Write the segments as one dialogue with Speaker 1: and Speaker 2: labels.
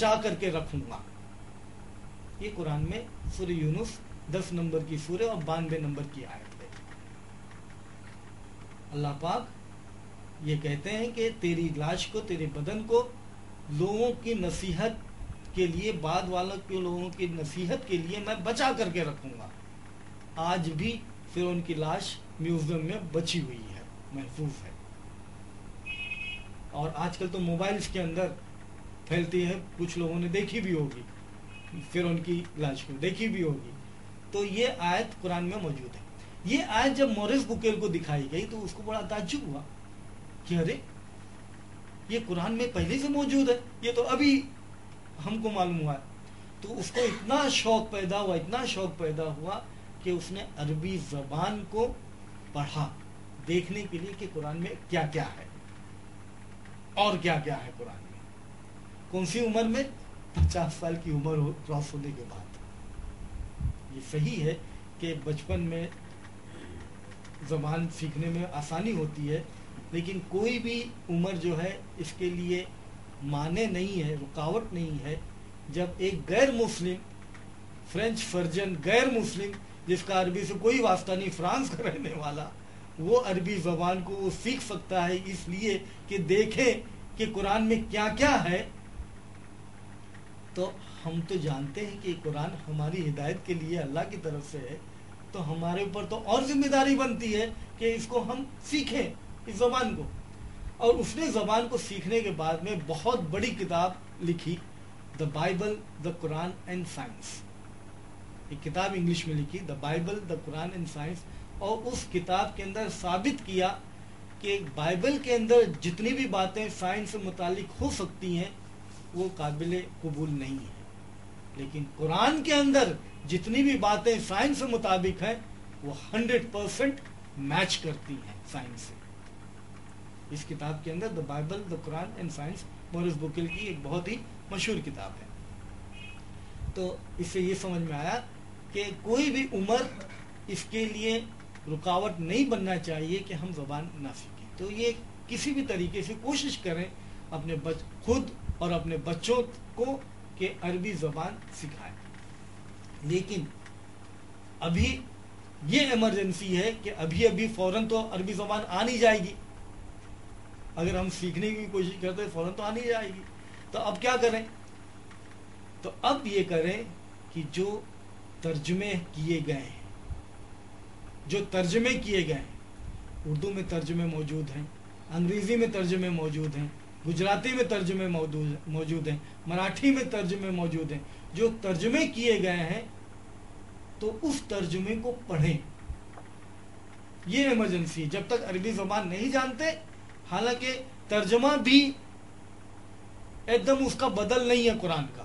Speaker 1: بچا کر کے رکھوں گا. یہ قرآن میں سورہ یونس 10 نمبر کی سورہ اور 92 نمبر کی آیت ہے. اللہ پاک یہ کہتے ہیں کہ تیری لاش کو، تیرے بدن کو لوگوں کی نصیحت کے لیے، بعد والوں کے لوگوں کی نصیحت کے لیے میں بچا کر کے رکھوں گا. آج بھی پھر ان کی لاش میوزیم میں بچی ہوئی ہے، محفوظ ہے. اور آج کل تو موبائلز کے اندر پھیلتی ہے، کچھ لوگوں نے دیکھی بھی ہوگی، پھر ان کی لاش کو دیکھی بھی ہوگی. تو یہ آیت قرآن میں موجود ہے. یہ آیت جب مورس بکیل کو دکھائی گئی تو اس کو بڑا تعجب ہوا کہ ارے یہ قرآن میں پہلے سے موجود ہے، یہ تو ابھی ہم کو معلوم ہوا ہے. تو اس کو اتنا شوق پیدا ہوا کہ اس نے عربی زبان کو پڑھا دیکھنے کے لیے کہ قرآن میں کیا کیا ہے اور کیا کیا ہے قرآن میں. کون سی عمر میں؟ 50 سال کی عمر کراس ہونے کے بعد. یہ صحیح ہے کہ بچپن میں زبان سیکھنے میں آسانی ہوتی ہے، لیکن کوئی بھی عمر جو ہے اس کے لیے معنی نہیں ہے، رکاوٹ نہیں ہے. جب ایک غیر مسلم، فرینچ فرجن غیر مسلم جس کا عربی سے کوئی واسطہ نہیں، فرانس کا رہنے والا، وہ عربی زبان کو وہ سیکھ سکتا ہے اس لیے کہ دیکھیں کہ قرآن میں کیا کیا ہے. تو ہم تو جانتے ہیں کہ قرآن ہماری ہدایت کے لیے اللہ کی طرف سے ہے، تو ہمارے اوپر تو اور ذمہ داری بنتی ہے کہ اس کو ہم سیکھیں، اس زبان کو. اور اس نے زبان کو سیکھنے کے بعد میں بہت بڑی کتاب لکھی، دا Bible, the Quran and science. ایک کتاب انگلش میں لکھی، دا Bible, the Quran and science. اور اس کتاب کے اندر ثابت کیا کہ بائبل کے اندر جتنی بھی باتیں سائنس سے متعلق ہو سکتی ہیں وہ قابل قبول نہیں ہے، لیکن قرآن کے اندر جتنی بھی باتیں سائنس سے مطابق ہیں وہ 100% میچ کرتی ہیں سائنس سے. اس کتاب کے اندر the Bible, the Quran and science, Maurice Bucaille کی ایک بہت ہی مشہور کتاب ہے. تو اس سے یہ سمجھ میں آیا کہ کوئی بھی عمر اس کے لیے رکاوٹ نہیں بننا چاہیے کہ ہم زبان نہ سیکھیں. تو یہ کسی بھی طریقے سے کوشش کریں اپنے خود اور اپنے بچوں کو کہ عربی زبان سکھائیں. لیکن ابھی یہ ایمرجنسی ہے کہ ابھی فوراً تو عربی زبان آ نہیں جائے گی. اگر ہم سیکھنے کی کوشش کرتے ہیں فوراً تو آ نہیں جائے گی. تو اب کیا کریں؟ تو اب یہ کریں کہ جو ترجمے کیے گئے ہیں، اردو میں ترجمے موجود ہیں، انگریزی میں ترجمے موجود ہیں، گجراتی میں ترجمے موجود ہیں، مراٹھی میں ترجمے موجود ہیں. جو ترجمے کیے گئے ہیں تو اس ترجمے کو پڑھیں. یہ ایمرجنسی، جب تک عربی زبان نہیں جانتے، حالانکہ ترجمہ بھی ایک دم اس کا بدل نہیں ہے قرآن کا.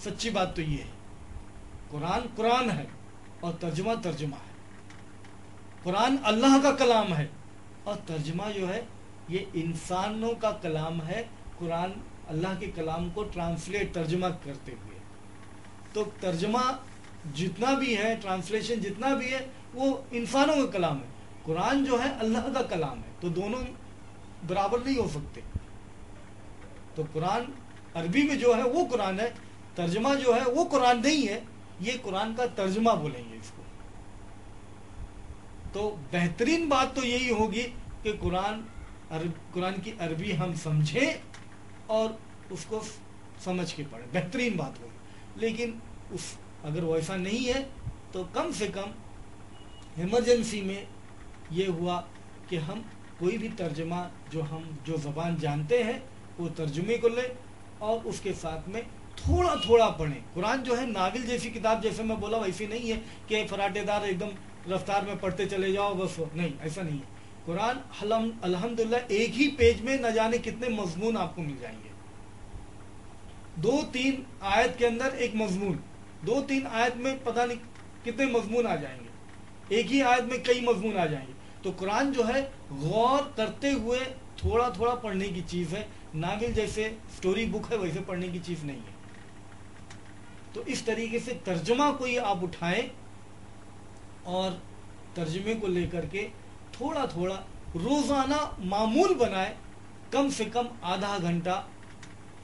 Speaker 1: سچی بات تو یہ ہے، قرآن ہے اور ترجمہ ہے. قرآن اللہ کا کلام ہے اور ترجمہ جو ہے یہ انسانوں کا کلام ہے. قرآن اللہ کے کلام کو ترجمہ کرتے ہوئے. تو ترجمہ جتنا بھی ہے، ٹرانسلیشن جتنا بھی ہے، وہ انسانوں کا کلام ہے. قرآن جو ہے اللہ کا کلام ہے. تو دونوں برابر نہیں ہو سکتے. تو قرآن عربی میں جو ہے وہ قرآن ہے، ترجمہ جو ہے وہ قرآن نہیں ہے. یہ قرآن کا ترجمہ بولیں گے اس کو. تو بہترین بات تو یہی ہوگی کہ قرآن کی عربی ہم سمجھیں اور اس کو سمجھ کے پڑھیں. بہترین بات ہوگی. لیکن اگر ویسا نہیں ہے تو کم سے کم ایمرجنسی میں یہ ہوا کہ ہم کوئی بھی ترجمہ جو زبان جانتے ہیں وہ ترجمے کو لیں اور اس کے ساتھ میں تھوڑا تھوڑا پڑھیں. قرآن جو ہے ناول جیسی کتاب، جیسے میں بولا ویسی نہیں ہے کہ فراٹے دار ایک دم رفتار میں پڑھتے چلے جاؤ بس. نہیں، ایسا نہیں ہے. قرآن الحمدللہ ایک ہی پیج میں نہ جانے کتنے مضمون آپ کو مل جائیں گے. 2-3 آیت کے اندر ایک مضمون، 2-3 آیت میں پتہ نہیں کتنے مضمون آ جائیں گے. ایک ہی آیت میں کئی مضمون آ جائیں گے. تو قرآن جو ہے غور کرتے ہوئے تھوڑا تھوڑا پڑھنے کی چیز ہے. ناول جیسے سٹوری بک ہے ویسے پڑھنے کی چیز نہیں ہے. تو اس طریقے سے ترجمہ کوئی آپ اٹھائیں اور ترجمے کو لے کر کے تھوڑا تھوڑا روزانہ معمول بنائیں. کم سے کم آدھا گھنٹہ